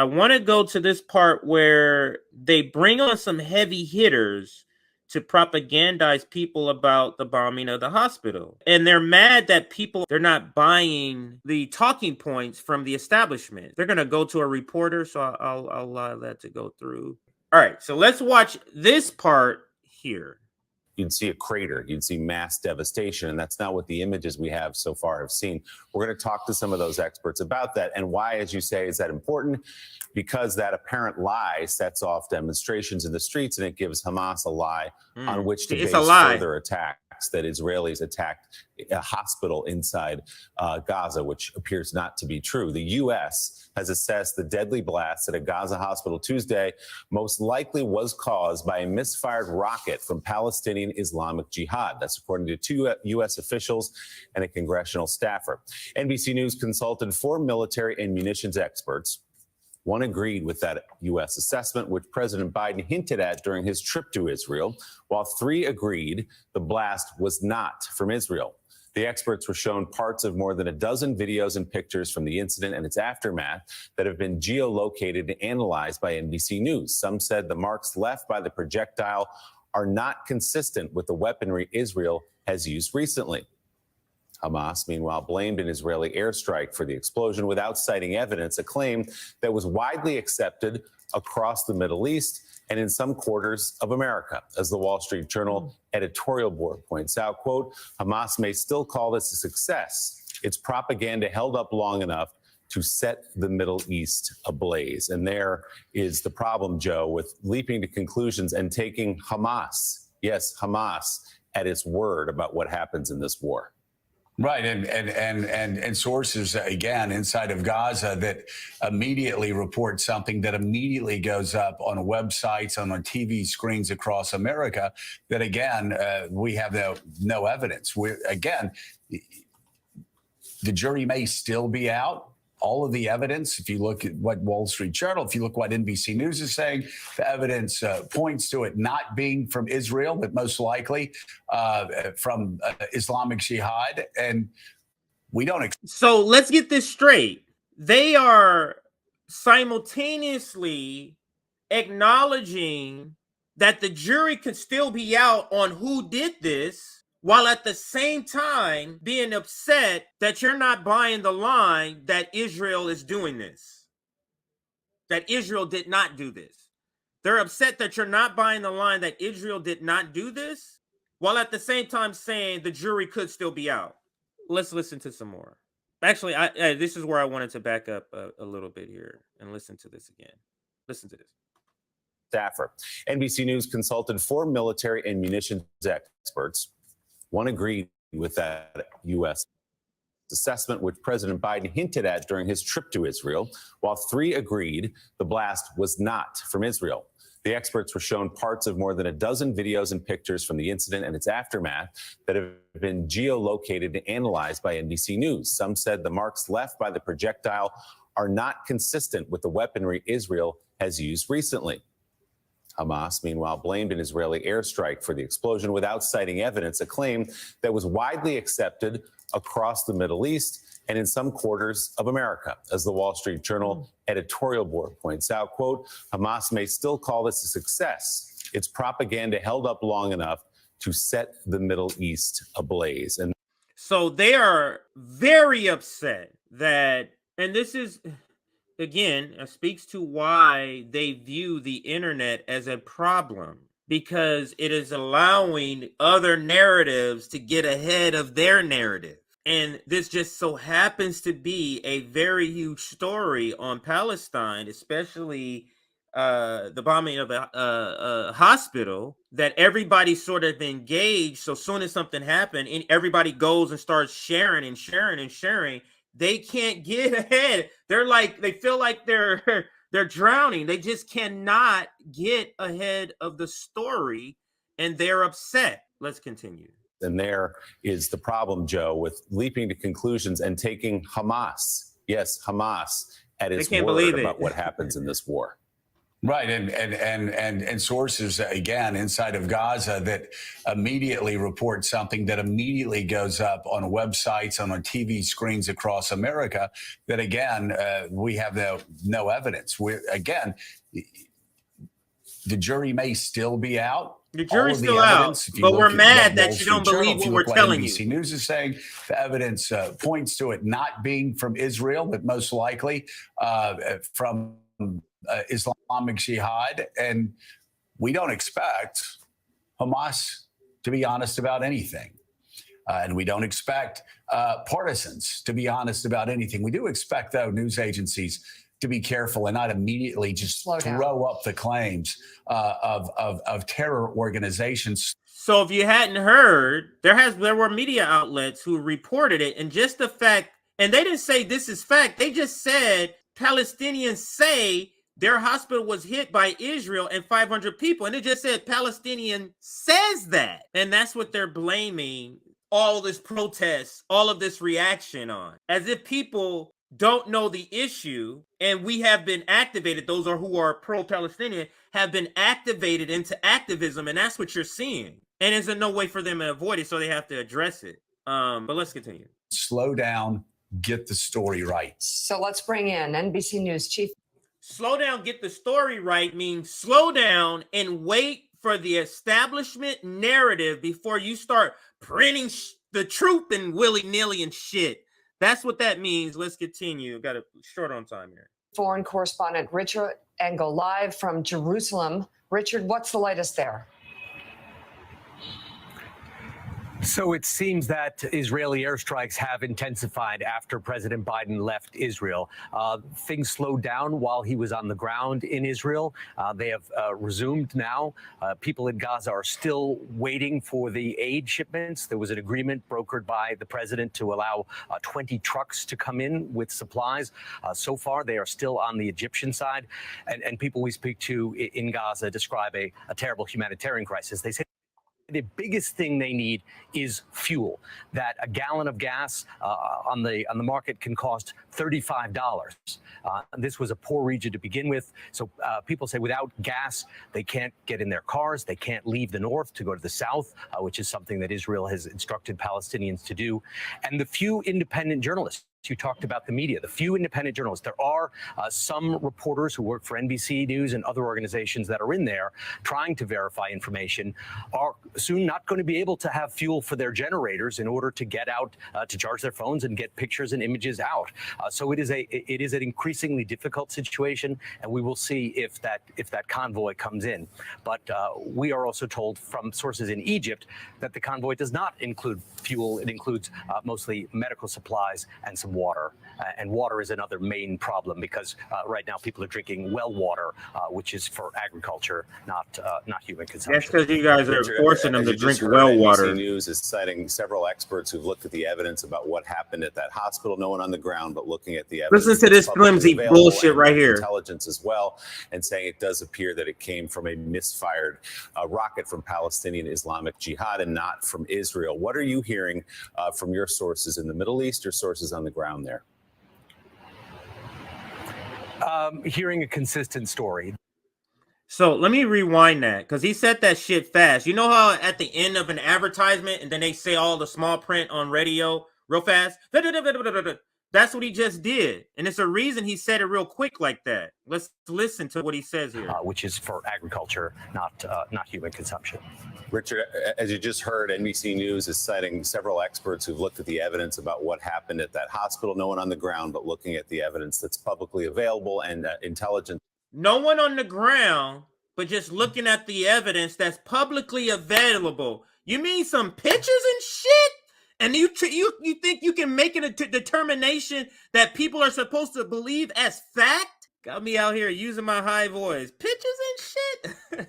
I want to go to this part where they bring on some heavy hitters to propagandize people about the bombing of the hospital. And they're mad that they're not buying the talking points from the establishment. They're going to go to a reporter, so I'll allow that to go through. All right, so let's watch this part here. You'd see a crater, you'd see mass devastation, and that's not what the images we have so far have seen. We're going to talk to some of those experts about that and why, as you say, is that important? Because that apparent lie sets off demonstrations in the streets, and it gives Hamas a lie on which to base further attacks that Israelis attacked a hospital inside Gaza, which appears not to be true. The U.S. has assessed the deadly blast at a Gaza hospital Tuesday most likely was caused by a misfired rocket from Palestinian Islamic Jihad. That's according to two U.S. officials and a congressional staffer. NBC News consulted 4 military and munitions experts. One agreed with that U.S. assessment, which President Biden hinted at during his trip to Israel, while 3 agreed the blast was not from Israel. The experts were shown parts of more than a dozen videos and pictures from the incident and its aftermath that have been geolocated and analyzed by NBC News. Some said the marks left by the projectile are not consistent with the weaponry Israel has used recently. Hamas, meanwhile, blamed an Israeli airstrike for the explosion without citing evidence, a claim that was widely accepted across the Middle East and in some quarters of America. As the Wall Street Journal editorial board points out, quote, Hamas may still call this a success. Its propaganda held up long enough to set the Middle East ablaze. And there is the problem, Joe, with leaping to conclusions and taking Hamas, yes, Hamas, at its word about what happens in this war. Right, and sources, again, inside of Gaza that immediately report something that immediately goes up on websites, on TV screens across America, that, again, we have no evidence. Again, the jury may still be out. All of the evidence, if you look at what Wall Street Journal, if you look what NBC News is saying, the evidence points to it not being from Israel, but most likely from Islamic Jihad. And we don't. So let's get this straight. They are simultaneously acknowledging that the jury could still be out on who did this, while at the same time being upset that you're not buying the line that Israel is doing this, that Israel did not do this. They're upset that you're not buying the line that Israel did not do this, while at the same time saying the jury could still be out. Let's listen to some more. Actually, this is where I wanted to back up a little bit here and listen to this again. Listen to this. Staffer. NBC News consulted 4 military and munitions experts. One agreed with that U.S. assessment, which President Biden hinted at during his trip to Israel, while 3 agreed the blast was not from Israel. The experts were shown parts of more than a dozen videos and pictures from the incident and its aftermath that have been geolocated and analyzed by NBC News. Some said the marks left by the projectile are not consistent with the weaponry Israel has used recently. Hamas, meanwhile, blamed an Israeli airstrike for the explosion without citing evidence, a claim that was widely accepted across the Middle East and in some quarters of America. As the Wall Street Journal editorial board points out, quote, Hamas may still call this a success. Its propaganda held up long enough to set the Middle East ablaze. And so they are very upset that, and this is, again, speaks to why they view the internet as a problem, because it is allowing other narratives to get ahead of their narrative. And this just so happens to be a very huge story on Palestine, especially the bombing of a hospital, that everybody sort of engaged. So soon as something happened, and everybody goes and starts sharing and sharing and sharing. They can't get ahead. They're like, they feel like they're drowning. They just cannot get ahead of the story, and they're upset. Let's continue. And there is the problem, Joe, with leaping to conclusions and taking Hamas, yes, Hamas, at its word about what happens in this war. Right, and sources again inside of Gaza that immediately report something that immediately goes up on websites and on TV screens across America. That again, we have no evidence. Again, the jury may still be out. The jury's still out, but we're mad that you don't believe what we're telling you. NBC News is saying the evidence points to it not being from Israel, but most likely from Islamic Jihad. And we don't expect Hamas to be honest about anything. And we don't expect partisans to be honest about anything. We do expect, though, news agencies to be careful and not immediately just throw up the claims of terror organizations. So if you hadn't heard, there were media outlets who reported it, and just the fact, and they didn't say this is fact, they just said Palestinians say their hospital was hit by Israel and 500 people, and it just said Palestinian says that, and that's what they're blaming all this protest, all of this reaction on, as if people don't know the issue, and we have been activated, those are who are pro-Palestinian, have been activated into activism, and that's what you're seeing. And there's no way for them to avoid it, so they have to address it. But let's continue. Slow down, get the story right. So let's bring in NBC News Chief. Slow down, get the story right means slow down and wait for the establishment narrative before you start printing the truth and willy-nilly and shit. That's what that means. Let's continue. Got a short on time here. Foreign correspondent Richard Engel live from Jerusalem. Richard, what's the latest there? So it seems that Israeli airstrikes have intensified after President Biden left Israel. Things slowed down while he was on the ground in Israel. They have resumed now. People in Gaza are still waiting for the aid shipments. There was an agreement brokered by the president to allow 20 trucks to come in with supplies. So far, they are still on the Egyptian side. And people we speak to in Gaza describe a terrible humanitarian crisis. They say the biggest thing they need is fuel. That a gallon of gas on the market can cost $35. This was a poor region to begin with. So people say without gas, they can't get in their cars. They can't leave the north to go to the south, which is something that Israel has instructed Palestinians to do. And the few independent journalists, you talked about the media, the few independent journalists. There are some reporters who work for NBC News and other organizations that are in there trying to verify information, are soon not going to be able to have fuel for their generators in order to get out to charge their phones and get pictures and images out. So it is an increasingly difficult situation, and we will see if that convoy comes in. But we are also told from sources in Egypt that the convoy does not include fuel. It includes mostly medical supplies and some water. And water is another main problem because right now people are drinking well water, which is for agriculture, not human consumption. That's because you guys are forcing them to drink well water. NBC News is citing several experts who've looked at the evidence about what happened at that hospital. No one on the ground, but looking at the evidence. Listen to this flimsy bullshit right here. Intelligence as well, and saying it does appear that it came from a misfired rocket from Palestinian Islamic Jihad and not from Israel. What are you hearing from your sources in the Middle East or sources on the ground there? Hearing a consistent story. So let me rewind that because he said that shit fast. You know how at the end of an advertisement and then they say all the small print on radio real fast? That's what he just did. And it's a reason he said it real quick like that. Let's listen to what he says here. Which is for agriculture, not human consumption. Richard, as you just heard, NBC News is citing several experts who've looked at the evidence about what happened at that hospital. No one on the ground, but looking at the evidence that's publicly available and intelligence. No one on the ground, but just looking at the evidence that's publicly available. You mean some pictures and shit? And you think you can make a determination that people are supposed to believe as fact? Got me out here using my high voice. Pictures and shit?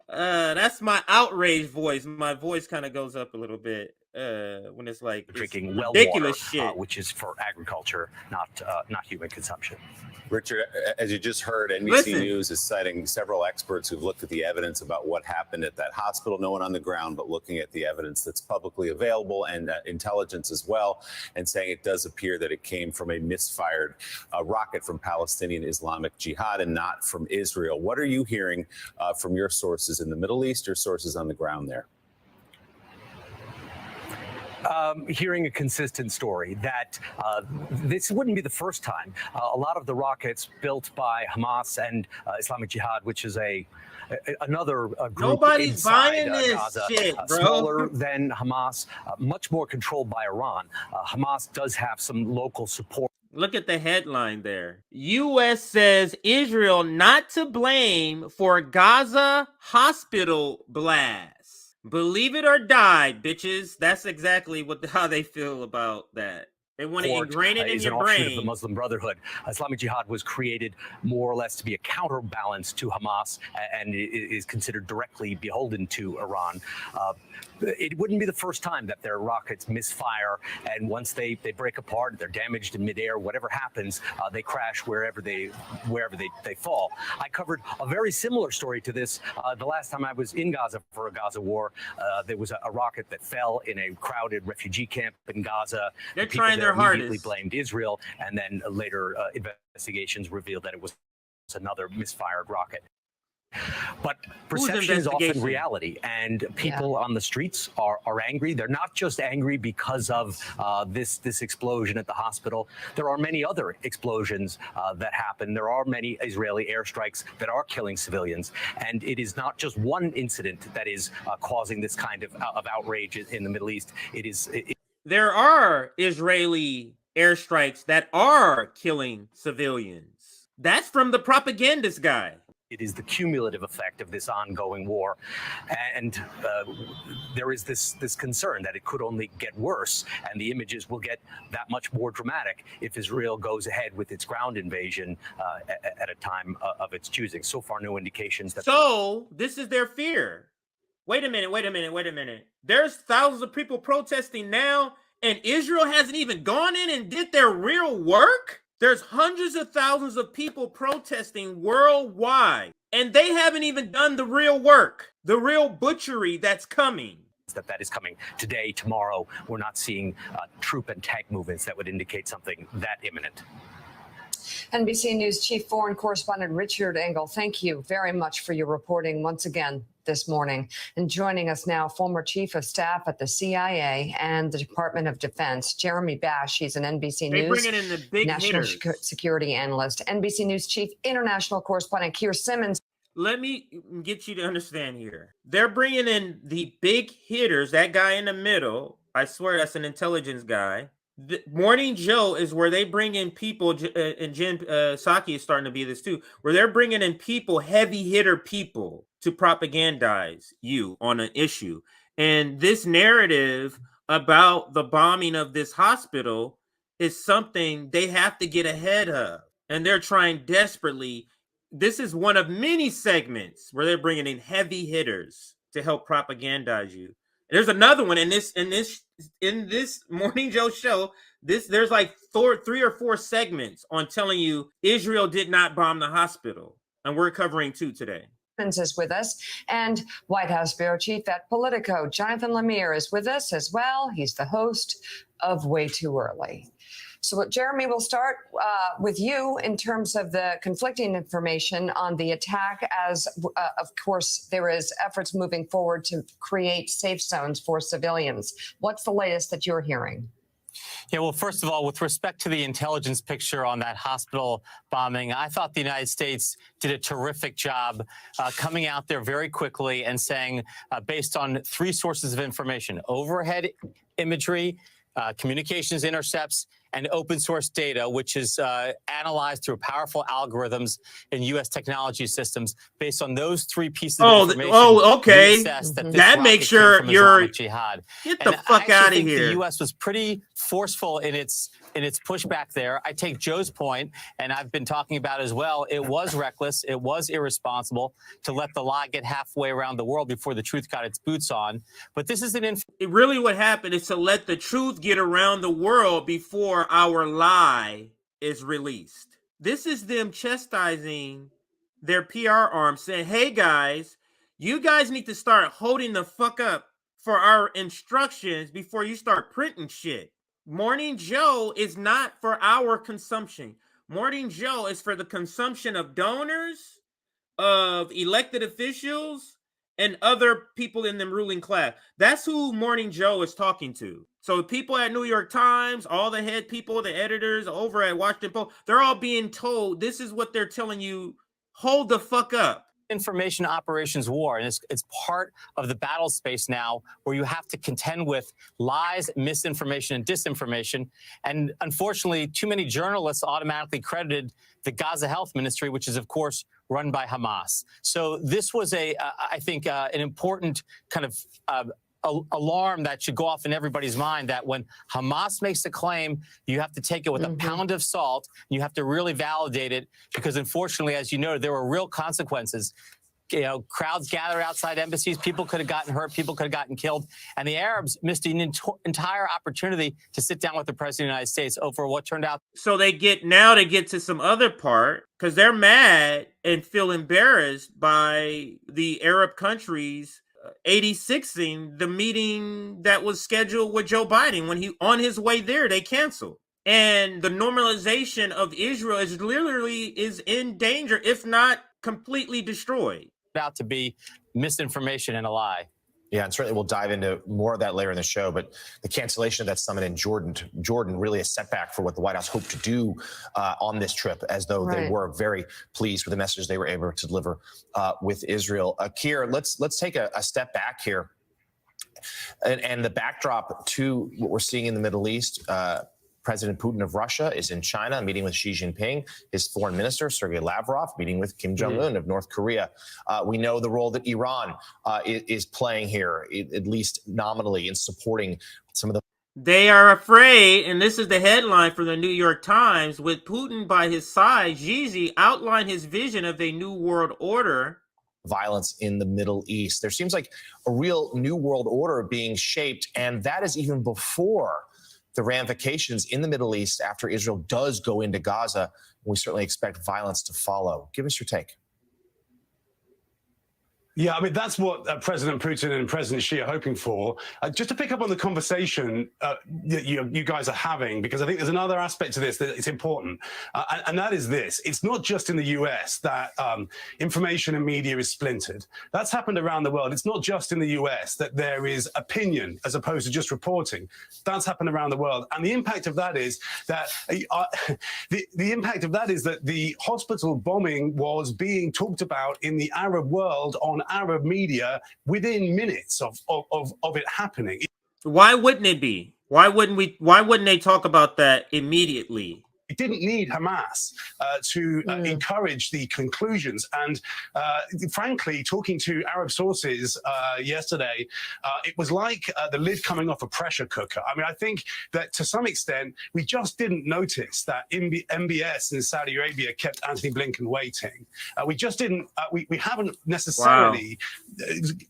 That's my outrage voice. My voice kind of goes up a little bit when it's like drinking well ridiculous water, shit. Which is for agriculture, not human consumption. Richard, as you just heard, NBC Listen. News is citing several experts who've looked at the evidence about what happened at that hospital. No one on the ground, but looking at the evidence that's publicly available and intelligence as well, and saying it does appear that it came from a misfired rocket from Palestinian Islamic Jihad and not from Israel. What are you hearing from your sources in the Middle East, your sources on the ground there? Hearing a consistent story that this wouldn't be the first time. A lot of the rockets built by Hamas and Islamic Jihad, which is another group Nobody's inside buying this Gaza, shit, bro. smaller than Hamas, much more controlled by Iran. Hamas does have some local support. Look at the headline there. U.S. says Israel not to blame for Gaza hospital blast. Believe it or die, bitches. That's exactly how they feel about that. They want to ingrain it in your brain. Of the Muslim Brotherhood. Islamic Jihad was created more or less to be a counterbalance to Hamas and is considered directly beholden to Iran. It wouldn't be the first time that their rockets misfire, and once they break apart, they're damaged in midair. Whatever happens, they crash wherever they fall. I covered a very similar story to this the last time I was in Gaza for a Gaza war. There was a rocket that fell in a crowded refugee camp in Gaza. They're trying their hardest. Immediately blamed Israel, and then later investigations revealed that it was another misfired rocket. But perception is often reality, and people on the streets are angry. They're not just angry because of this explosion at the hospital. There are many other explosions that happen. There are many Israeli airstrikes that are killing civilians, and it is not just one incident that is causing this kind of outrage in the Middle East. There are Israeli airstrikes that are killing civilians. That's from the propagandist guy. It is the cumulative effect of this ongoing war. And there is this concern that it could only get worse, and the images will get that much more dramatic if Israel goes ahead with its ground invasion at a time of its choosing. So far, no indications that... So, this is their fear. Wait a minute. There's thousands of people protesting now, and Israel hasn't even gone in and did their real work? There's hundreds of thousands of people protesting worldwide, and they haven't even done the real work, the real butchery that's coming. That is coming today, tomorrow. We're not seeing troop and tank movements that would indicate something that imminent. NBC News Chief Foreign Correspondent Richard Engel, thank you very much for your reporting once again this morning. And joining us now, former Chief of Staff at the CIA and the Department of Defense, Jeremy Bash. He's an NBC News in the big national hitters. security analyst, NBC News Chief International Correspondent Keir Simmons. Let me get you to understand here. They're bringing in the big hitters, that guy in the middle. I swear that's an intelligence guy. The Morning Joe is where they bring in people, and Jen Psaki is starting to be this too, where they're bringing in people, heavy hitter people, to propagandize you on an issue. And this narrative about the bombing of this hospital is something they have to get ahead of. And they're trying desperately. This is one of many segments where they're bringing in heavy hitters to help propagandize you. There's another one in this Morning Joe show. There's like 3 or 4 segments on telling you Israel did not bomb the hospital, and we're covering 2 today. Is with us, and White House Bureau Chief at Politico, Jonathan Lemire, is with us as well. He's the host of Way Too Early. So, Jeremy, we'll start with you in terms of the conflicting information on the attack, as, of course, there is efforts moving forward to create safe zones for civilians. What's the latest that you're hearing? Yeah, well, first of all, with respect to the intelligence picture on that hospital bombing, I thought the United States did a terrific job coming out there very quickly and saying, based on 3 sources of information, overhead imagery, communications intercepts, and open source data, which is analyzed through powerful algorithms in U.S. technology systems. Based on those 3 pieces of information, okay. That makes sure you're jihad. Get the fuck out of here. The U.S. was pretty forceful in its pushback there. I take Joe's point, and I've been talking about as well. It was reckless. It was irresponsible to let the lie get halfway around the world before the truth got its boots on. But this is really what happened is to let the truth get around the world before our lie is released. This is them chastising their PR arm, saying, hey guys, you guys need to start holding the fuck up for our instructions before you start printing shit. Morning Joe is not for our consumption. Morning Joe is for the consumption of donors, of elected officials, and other people in the ruling class. That's who Morning Joe is talking to. So people at New York Times, all the head people, the editors over at Washington Post, they're all being told this is what they're telling you. Hold the fuck up. Information operations war, and it's part of the battle space now where you have to contend with lies, misinformation, and disinformation. And unfortunately, too many journalists automatically credited the Gaza Health Ministry, which is, of course, run by Hamas. So this was I think, an important kind of alarm that should go off in everybody's mind, that when Hamas makes a claim, you have to take it with a pound of salt. You have to really validate it, because unfortunately, as you know, there were real consequences. You know, crowds gathered outside embassies. People could have gotten hurt. People could have gotten killed. And the Arabs missed an entire opportunity to sit down with the President of the United States over what turned out. So they get to some other part, because they're mad and feel embarrassed by the Arab countries 86ing the meeting that was scheduled with Joe Biden. When he on his way there, they canceled. And the normalization of Israel is in danger, if not completely destroyed. Out to be misinformation and a lie. Yeah, and certainly we'll dive into more of that later in the show. But the cancellation of that summit in Jordan really a setback for what the White House hoped to do on this trip, as though they were very pleased with the message they were able to deliver with Israel. Keir, let's take a step back here. And the backdrop to what we're seeing in the Middle East. President Putin of Russia is in China meeting with Xi Jinping. His foreign minister, Sergei Lavrov, meeting with Kim Jong-un of North Korea. We know the role that Iran is playing here, at least nominally, in supporting some of the... They are afraid, and this is the headline for the New York Times, with Putin by his side, Xi outlined his vision of a new world order. Violence in the Middle East. There seems like a real new world order being shaped, and that is even before the ramifications in the Middle East after Israel does go into Gaza. We certainly expect violence to follow. Give us your take. Yeah, I mean, that's what President Putin and President Xi are hoping for. Just to pick up on the conversation that you guys are having, because I think there's another aspect to this that it's important, and that is this. It's not just in the US that information and media is splintered. That's happened around the world. It's not just in the US that there is opinion as opposed to just reporting. That's happened around the world. And the impact of that is that the impact of that is that the hospital bombing was being talked about in the Arab world on Arab media within minutes of it happening. Why wouldn't it be? Why wouldn't they talk about that immediately? It didn't need Hamas to encourage the conclusions. And frankly, talking to Arab sources yesterday, it was like the lid coming off a pressure cooker. I mean, I think that to some extent, we just didn't notice that MBS in Saudi Arabia kept Anthony Blinken waiting. We just didn't, we haven't necessarily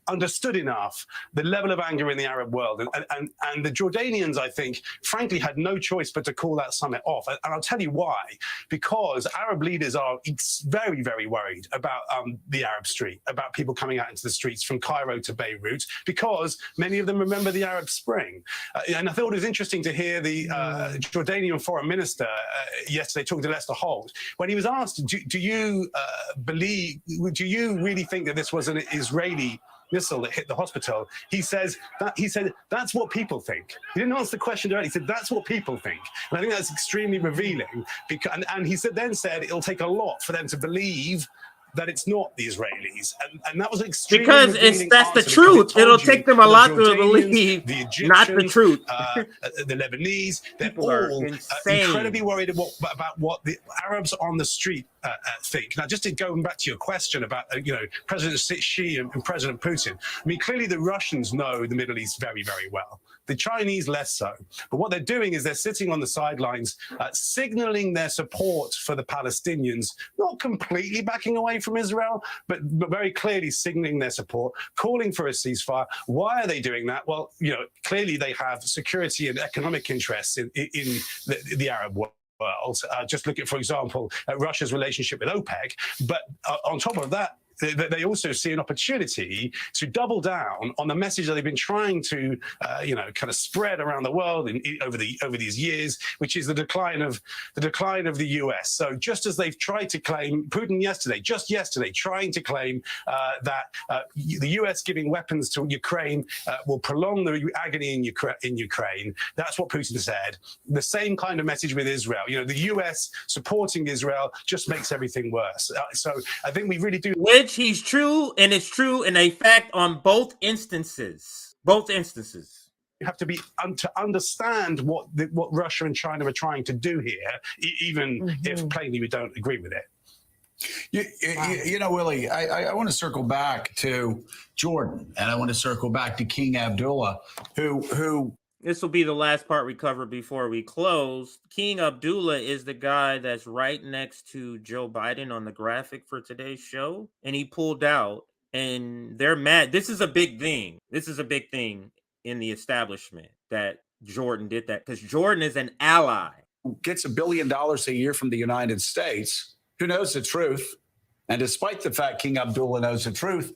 understood enough the level of anger in the Arab world. And the Jordanians, I think, frankly, had no choice but to call that summit off. And I'll tell you why. Because Arab leaders are very, very worried about the Arab street, about people coming out into the streets from Cairo to Beirut, because many of them remember the Arab Spring. And I thought it was interesting to hear the Jordanian foreign minister yesterday talking to Lester Holt, when he was asked, do you really think that this was an Israeli missile that hit the hospital? He said that's what people think. He didn't answer the question directly. He said that's what people think, and I think that's extremely revealing. Because and he then said it'll take a lot for them to believe that it's not the Israelis, and that was extremely because that's the truth. It'll take them a lot to believe the Egyptians, not the truth. The Lebanese, they're People all insane. Incredibly worried about what the Arabs on the street think. Now, just to go back to your question about President Xi and President Putin. I mean, clearly the Russians know the Middle East very, very well. The Chinese less so. But what they're doing is they're sitting on the sidelines, signaling their support for the Palestinians, not completely backing away from Israel, but very clearly signaling their support, calling for a ceasefire. Why are they doing that? Well, clearly they have security and economic interests in the Arab world. world. Just look at, for example, Russia's relationship with OPEC. But on top of that, they also see an opportunity to double down on the message that they've been trying to, kind of spread around the world over these years, which is the decline of the US. So just as they've tried to claim, Putin just yesterday, trying to claim that the US giving weapons to Ukraine will prolong the agony in Ukraine. That's what Putin said. The same kind of message with Israel. The US supporting Israel just makes everything worse. So I think we really do. Which he's true, and it's true in a fact on both instances. Both instances. You have to be to understand what Russia and China are trying to do here, even if plainly we don't agree with it. Willie, I want to circle back to Jordan, and I want to circle back to King Abdullah, who. This will be the last part we cover before we close. King Abdullah is the guy that's right next to Joe Biden on the graphic for today's show. And he pulled out, and they're mad. This is a big thing. This is a big thing in the establishment that Jordan did that, because Jordan is an ally. Gets $1 billion a year from the United States, who knows the truth. And despite the fact King Abdullah knows the truth,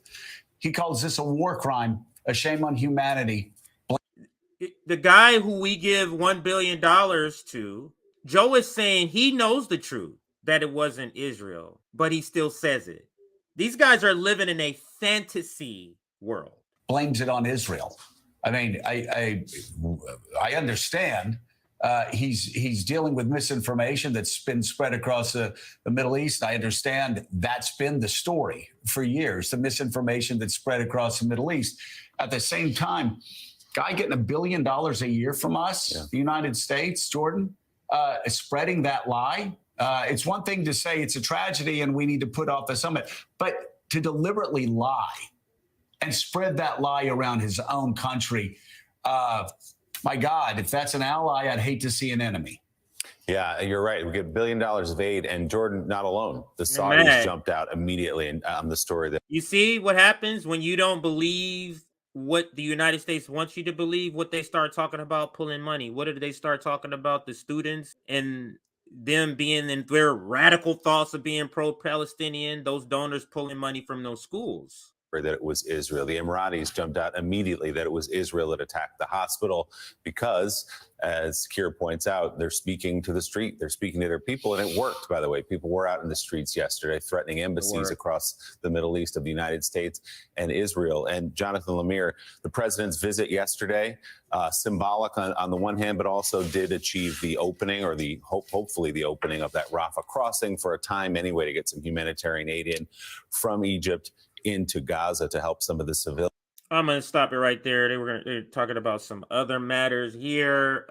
he calls this a war crime, a shame on humanity. The guy who we give $1 billion to, Joe is saying he knows the truth, that it wasn't Israel, but he still says it. These guys are living in a fantasy world. Blames it on Israel. I mean, I understand he's dealing with misinformation that's been spread across the Middle East. I understand that's been the story for years, the misinformation that's spread across the Middle East. At the same time, guy getting $1 billion a year from us, the United States, Jordan, spreading that lie. It's one thing to say it's a tragedy and we need to put off the summit, but to deliberately lie and spread that lie around his own country. My God, if that's an ally, I'd hate to see an enemy. Yeah, you're right. We get $1 billion of aid, and Jordan not alone. The Saudis jumped out immediately on the story. That you see what happens when you don't believe what the United States wants you to believe. What they start talking about, pulling money. What did they start talking about? The students and them being in their radical thoughts of being pro-Palestinian, those donors pulling money from those schools. That it was Israel. The Emiratis jumped out immediately that it was Israel that attacked the hospital because, as Keir points out, they're speaking to the street. They're speaking to their people, and it worked, by the way. People were out in the streets yesterday threatening embassies across the Middle East of the United States and Israel. And Jonathan Lemire, the president's visit yesterday, symbolic on the one hand, but also did achieve the opening, or the hopefully the opening of that Rafah crossing for a time anyway, to get some humanitarian aid in from Egypt into Gaza to help some of the civilians. I'm going to stop it right there. They're talking about some other matters here.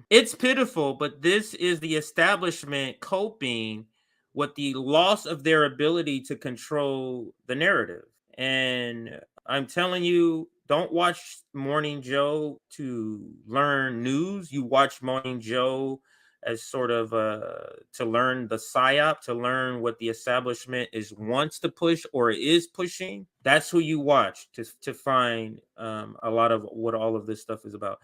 It's pitiful, but this is the establishment coping with the loss of their ability to control the narrative. And I'm telling you, don't watch Morning Joe to learn news. You watch Morning Joe as sort of to learn the psyop, to learn what the establishment wants to push or is pushing. That's who you watch to find a lot of what all of this stuff is about.